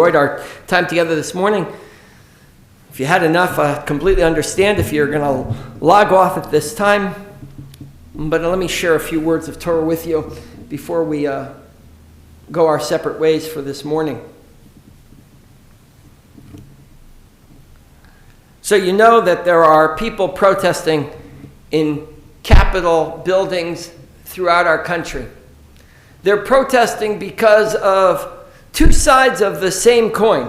Enjoyed our time together this morning. If you had enough, I completely understand if you're going to log off at this time. But let me share a few words of Torah with you before we go our separate ways for this morning. So you know that there are people protesting in Capitol buildings throughout our country. They're protesting because of two sides of the same coin.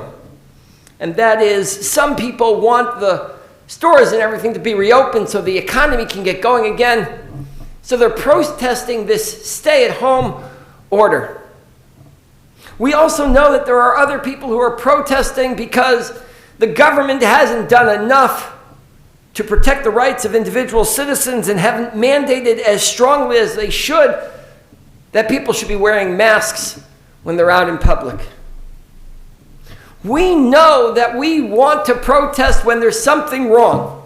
And that is, some people want the stores and everything to be reopened so the economy can get going again. So they're protesting this stay-at-home order. We also know that there are other people who are protesting because the government hasn't done enough to protect the rights of individual citizens and haven't mandated as strongly as they should that people should be wearing masks when they're out in public. We know that we want to protest when there's something wrong.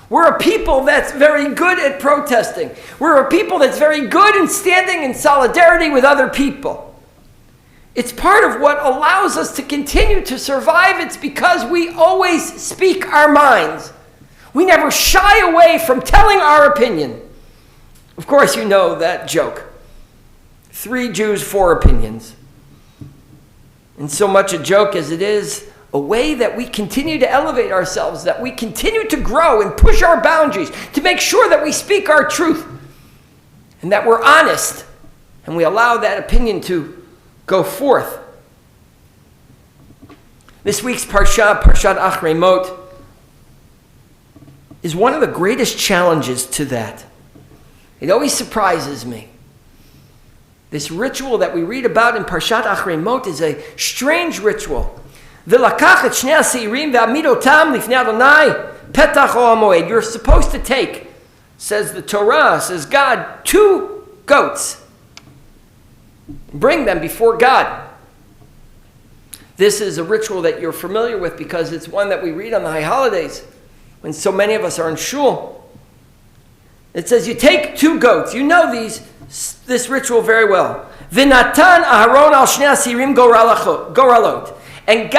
We're a people that's very good at protesting. We're a people that's very good in standing in solidarity with other people. It's part of what allows us to continue to survive. It's because we always speak our minds. We never shy away from telling our opinion. Of course, you know that joke. 3 Jews, 4 opinions. And so much a joke as it is a way that we continue to elevate ourselves, that we continue to grow and push our boundaries, to make sure that we speak our truth and that we're honest and we allow that opinion to go forth. This week's Parshat Acharei Mot, is one of the greatest challenges to that. It always surprises me. This ritual that we read about in Parshat Acharei Mot is a strange ritual. You're supposed to take, says the Torah, says God, 2 goats. Bring them before God. This is a ritual that you're familiar with because it's one that we read on the high holidays when so many of us are in shul. It says you take 2 goats. You know this ritual very well. V'natan Aharon al shnei asirim goralot. And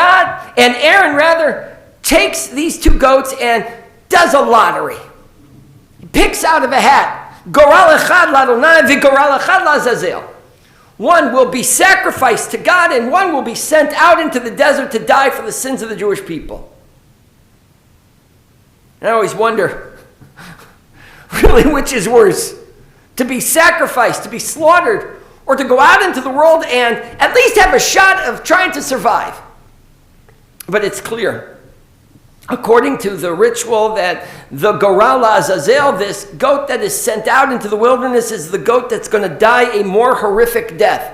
Aaron takes these 2 goats and does a lottery. He picks out of a hat. Goral echad l'Adonai v'goral echad l'Azazel. One will be sacrificed to God and one will be sent out into the desert to die for the sins of the Jewish people. And I always wonder, really, which is worse? To be sacrificed, to be slaughtered, or to go out into the world and at least have a shot of trying to survive. But it's clear, according to the ritual, that the Goral Azazel, this goat that is sent out into the wilderness, is the goat that's going to die a more horrific death.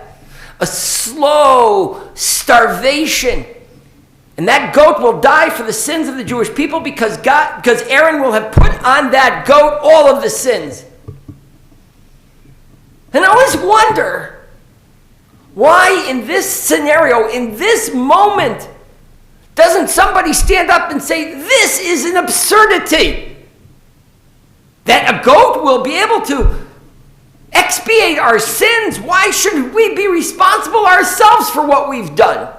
A slow starvation. And that goat will die for the sins of the Jewish people because Aaron will have put on that goat all of the sins. And I always wonder why in this scenario, in this moment, doesn't somebody stand up and say, this is an absurdity. That a goat will be able to expiate our sins. Why shouldn't we be responsible ourselves for what we've done?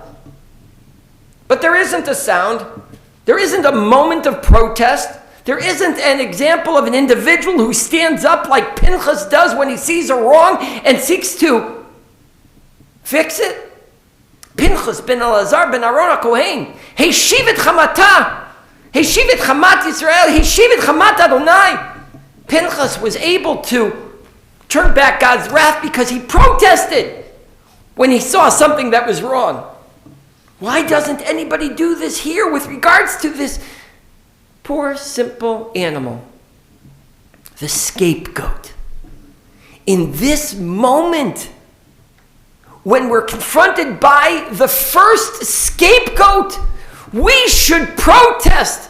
But there isn't a sound. There isn't a moment of protest. There isn't an example of an individual who stands up like Pinchas does when he sees a wrong and seeks to fix it. Pinchas ben Elazar ben Aaron HaKohen, Heshiv et Chamata, Heshiv et Chamat Yisrael, Heshiv et Chamat Adonai. Pinchas was able to turn back God's wrath because he protested when he saw something that was wrong. Why doesn't anybody do this here with regards to this poor, simple animal? The scapegoat. In this moment, when we're confronted by the first scapegoat, we should protest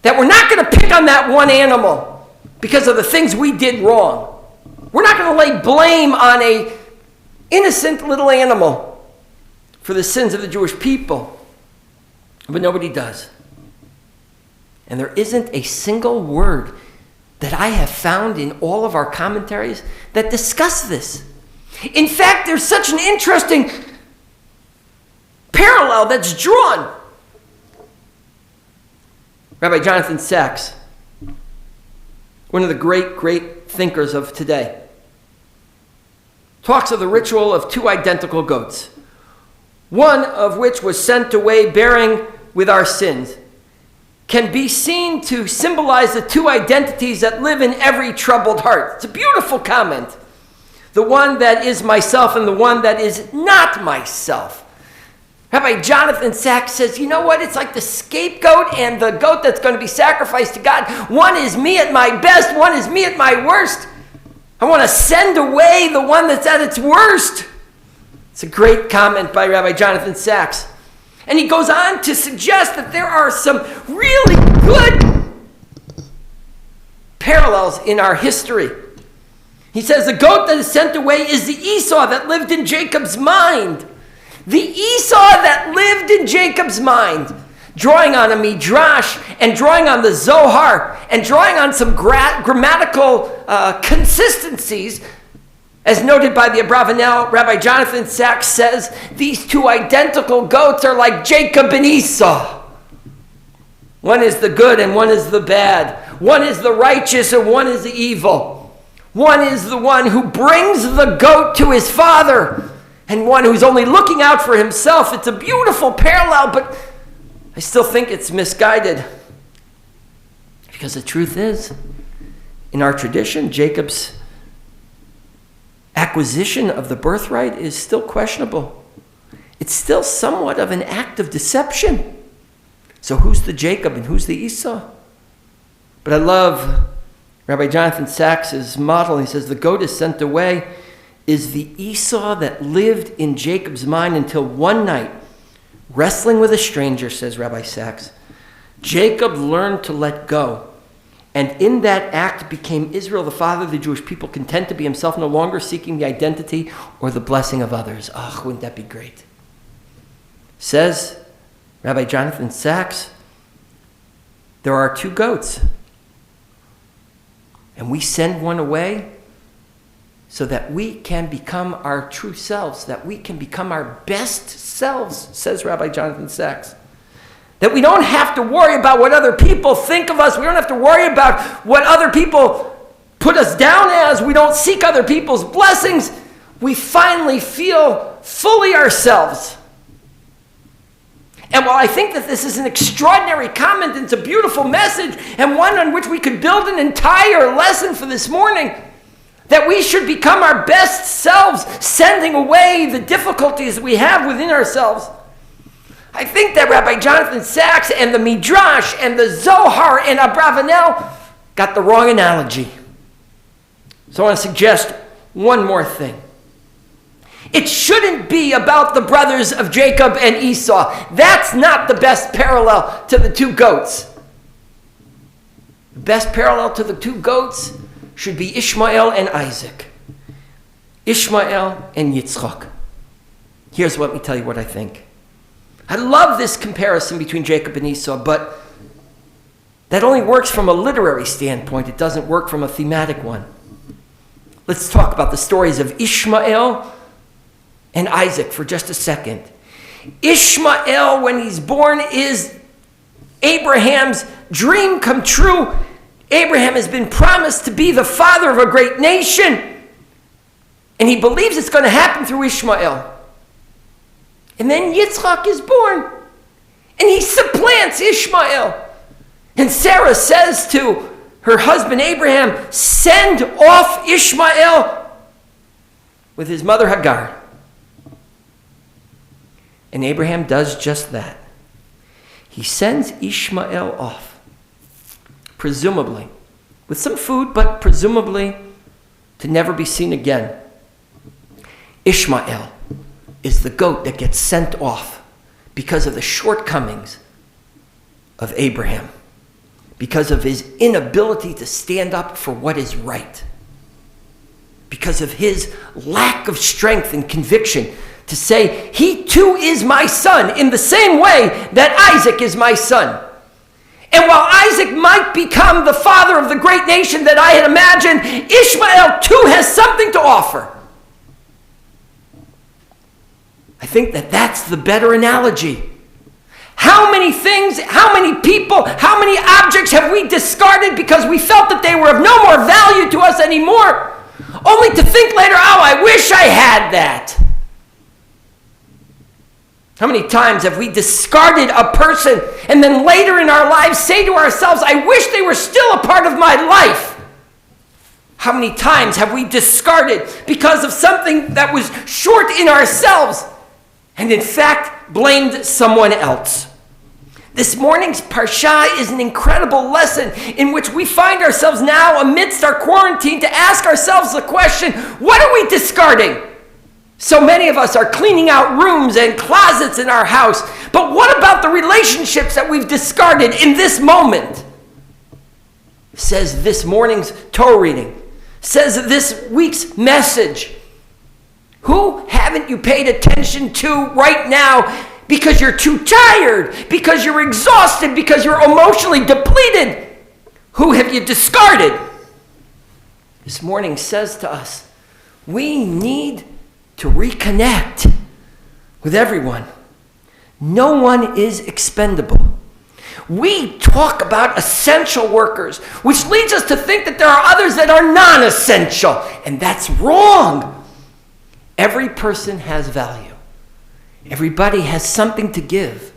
that we're not going to pick on that one animal because of the things we did wrong. We're not going to lay blame on an innocent little animal for the sins of the Jewish people. But nobody does. And there isn't a single word that I have found in all of our commentaries that discuss this. In fact, there's such an interesting parallel that's drawn. Rabbi Jonathan Sacks, one of the great thinkers of today, talks of the ritual of two identical goats, one of which was sent away bearing with our sins, can be seen to symbolize the two identities that live in every troubled heart. It's a beautiful comment. The one that is myself and the one that is not myself. Rabbi Jonathan Sacks says, you know what? It's like the scapegoat and the goat that's going to be sacrificed to God. One is me at my best. One is me at my worst. I want to send away the one that's at its worst. It's a great comment by Rabbi Jonathan Sacks. And he goes on to suggest that there are some really good parallels in our history. He says the goat that is sent away is the Esau that lived in Jacob's mind. The Esau that lived in Jacob's mind, drawing on a midrash and drawing on the Zohar and drawing on some grammatical consistencies, as noted by the Abravanel. Rabbi Jonathan Sacks says these two identical goats are like Jacob and Esau. One is the good and one is the bad. One is the righteous and one is the evil. One is the one who brings the goat to his father, and one who's only looking out for himself. It's a beautiful parallel, but I still think it's misguided. Because the truth is, in our tradition, Jacob's acquisition of the birthright is still questionable. It's still somewhat of an act of deception. So who's the Jacob and who's the Esau? But I love Rabbi Jonathan Sacks' model. He says the goat is sent away is the Esau that lived in Jacob's mind until one night, wrestling with a stranger, says Rabbi Sacks, Jacob learned to let go. And in that act became Israel, the father of the Jewish people, content to be himself, no longer seeking the identity or the blessing of others. Oh, wouldn't that be great? Says Rabbi Jonathan Sacks, there are two goats. And we send one away so that we can become our true selves, that we can become our best selves, says Rabbi Jonathan Sacks. That we don't have to worry about what other people think of us. We don't have to worry about what other people put us down as. We don't seek other people's blessings. We finally feel fully ourselves. And while I think that this is an extraordinary comment, and it's a beautiful message, and one on which we could build an entire lesson for this morning, that we should become our best selves, sending away the difficulties we have within ourselves, I think that Rabbi Jonathan Sacks and the Midrash and the Zohar and Abravanel got the wrong analogy. So I want to suggest one more thing. It shouldn't be about the brothers of Jacob and Esau. That's not the best parallel to the two goats. The best parallel to the two goats should be Ishmael and Isaac. Ishmael and Yitzchak. Here's what, let me tell you what I think. I love this comparison between Jacob and Esau, but that only works from a literary standpoint. It doesn't work from a thematic one. Let's talk about the stories of Ishmael and Isaac for just a second. Ishmael, when he's born, is Abraham's dream come true. Abraham has been promised to be the father of a great nation, and he believes it's going to happen through Ishmael. And then Yitzchak is born, and he supplants Ishmael. And Sarah says to her husband Abraham, send off Ishmael with his mother Hagar. And Abraham does just that. He sends Ishmael off, presumably, with some food, but presumably to never be seen again. Ishmael is the goat that gets sent off because of the shortcomings of Abraham, because of his inability to stand up for what is right, because of his lack of strength and conviction to say, he too is my son, in the same way that Isaac is my son. And while Isaac might become the father of the great nation that I had imagined, Ishmael too has something to offer. I think that that's the better analogy. How many things, how many people, how many objects have we discarded because we felt that they were of no more value to us anymore, only to think later, oh, I wish I had that. How many times have we discarded a person and then later in our lives say to ourselves, I wish they were still a part of my life? How many times have we discarded because of something that was short in ourselves and in fact blamed someone else? This morning's Parsha is an incredible lesson in which we find ourselves now amidst our quarantine to ask ourselves the question, what are we discarding? So many of us are cleaning out rooms and closets in our house, but what about the relationships that we've discarded in this moment? Says this morning's Torah reading, says this week's message. Who haven't you paid attention to right now because you're too tired, because you're exhausted, because you're emotionally depleted? Who have you discarded? This morning says to us, we need to reconnect with everyone. No one is expendable. We talk about essential workers, which leads us to think that there are others that are non-essential, and that's wrong. Every person has value. Everybody has something to give.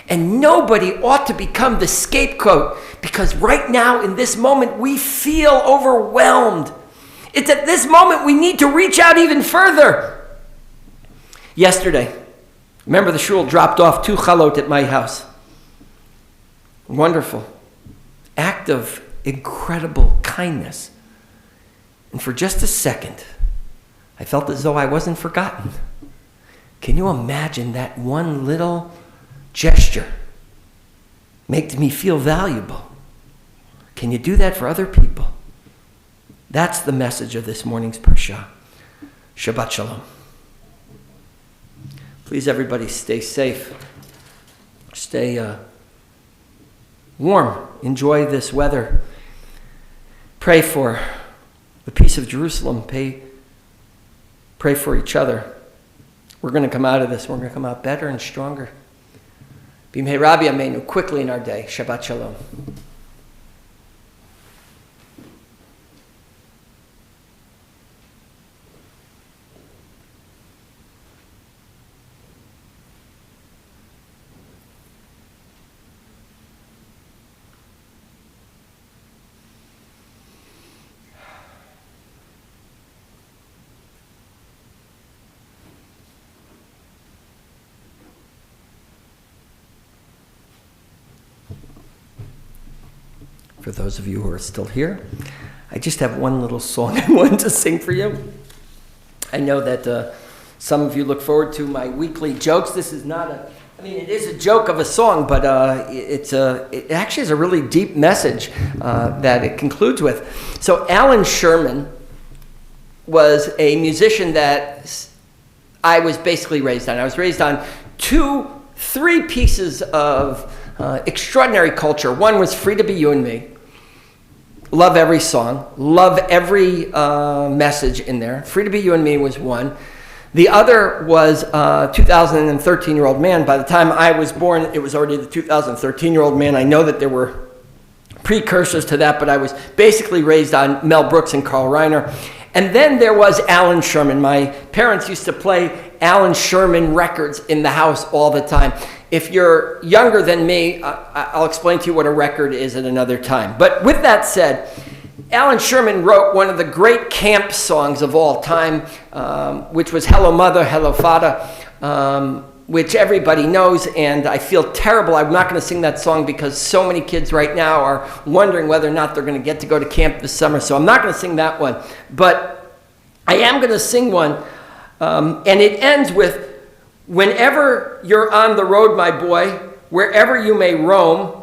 And nobody ought to become the scapegoat because right now in this moment we feel overwhelmed. It's at this moment we need to reach out even further. Yesterday, remember the shul dropped off 2 chalot at my house. Wonderful. Act of incredible kindness. And for just a second, I felt as though I wasn't forgotten. Can you imagine that one little gesture makes me feel valuable? Can you do that for other people? That's the message of this morning's Parsha. Shabbat Shalom. Please, everybody, stay safe. Stay warm. Enjoy this weather. Pray for the peace of Jerusalem. Pray for each other. We're going to come out of this. We're going to come out better and stronger. B'mei Rabbi Ameinu, quickly in our day. Shabbat Shalom. For those of you who are still here, I just have one little song I wanted to sing for you. I know that some of you look forward to my weekly jokes. This is not it is a joke of a song, but it actually is a really deep message that it concludes with. So Alan Sherman was a musician that I was basically raised on. I was raised on 3 pieces of extraordinary culture. One was Free to Be You and Me. Love every song. Love every message in there. Free to Be You and Me was one. The other was 2013-year-old man. By the time I was born, it was already the 2013-year-old man. I know that there were precursors to that, but I was basically raised on Mel Brooks and Carl Reiner. And then there was Alan Sherman. My parents used to play Alan Sherman records in the house all the time. If you're younger than me, I'll explain to you what a record is at another time. But with that said, Alan Sherman wrote one of the great camp songs of all time, which was Hello Mother, Hello Father, which everybody knows, and I feel terrible. I'm not going to sing that song because so many kids right now are wondering whether or not they're going to get to go to camp this summer, so I'm not going to sing that one. But I am going to sing one, and it ends with, whenever you're on the road, my boy, wherever you may roam,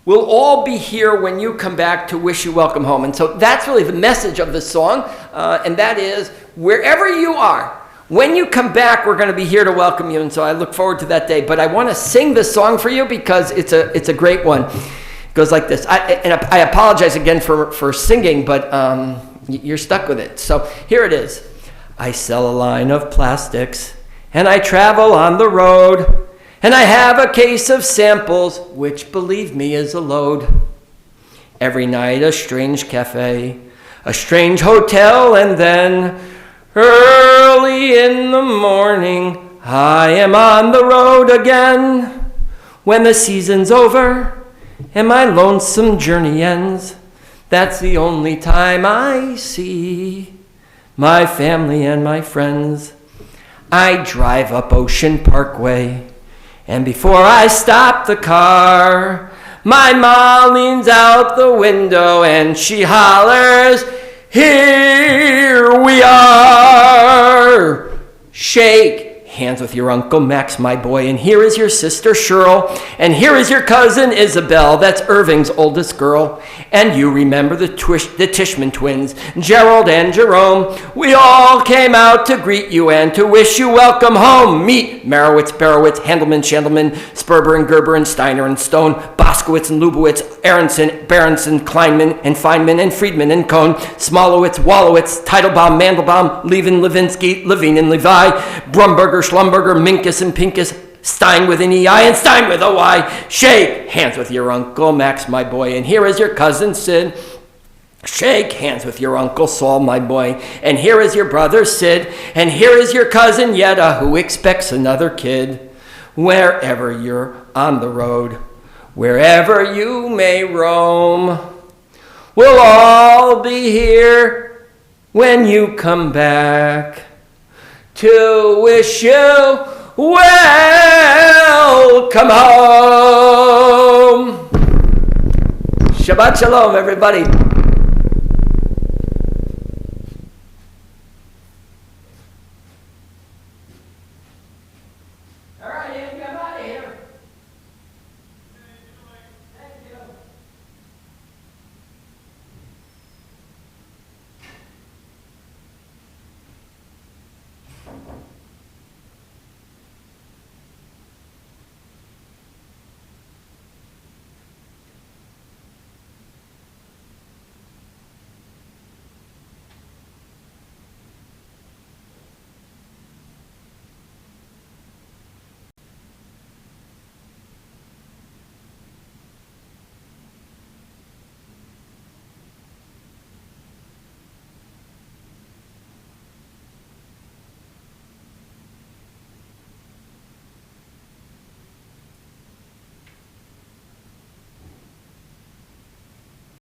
we'll all be here when you come back to wish you welcome home. And so that's really the message of the song, and that is, wherever you are, when you come back, we're going to be here to welcome you. And so I look forward to that day. But I want to sing this song for you because it's a great one. It goes like this. I apologize again for singing, but you're stuck with it. So here it is. I sell a line of plastics and I travel on the road, and I have a case of samples, which, believe me, is a load. Every night a strange cafe, a strange hotel, and then early in the morning I am on the road again. When the season's over and my lonesome journey ends, that's the only time I see my family and my friends. I drive up Ocean Parkway, and before I stop the car, my mom leans out the window and she hollers, "Here we are!" Shake hands with your Uncle Max, my boy, and here is your sister Cheryl, and here is your cousin Isabel, that's Irving's oldest girl. And you remember the Tishman twins, Gerald and Jerome. We all came out to greet you and to wish you welcome home. Meet Marowitz, Barowitz, Handelman, Shandelman, Sperber and Gerber and Steiner and Stone, Boskowitz and Lubowitz, Aronson, Berenson, Kleinman and Feynman and Friedman and Cohn, Smolowitz, Wallowitz, Teitelbaum, Mandelbaum, Levin, Levinsky, Levine and Levi, Brumberger, Schlumberger, Minkus and Pinkus, Stein with an EI and Stein with a Y. Shake hands with your Uncle Max, my boy, and here is your cousin Sid. Shake hands with your Uncle Saul, my boy, and here is your brother Sid, and here is your cousin Yetta, who expects another kid. Wherever you're on the road, wherever you may roam, we'll all be here when you come back to wish you welcome home. Shabbat shalom, everybody.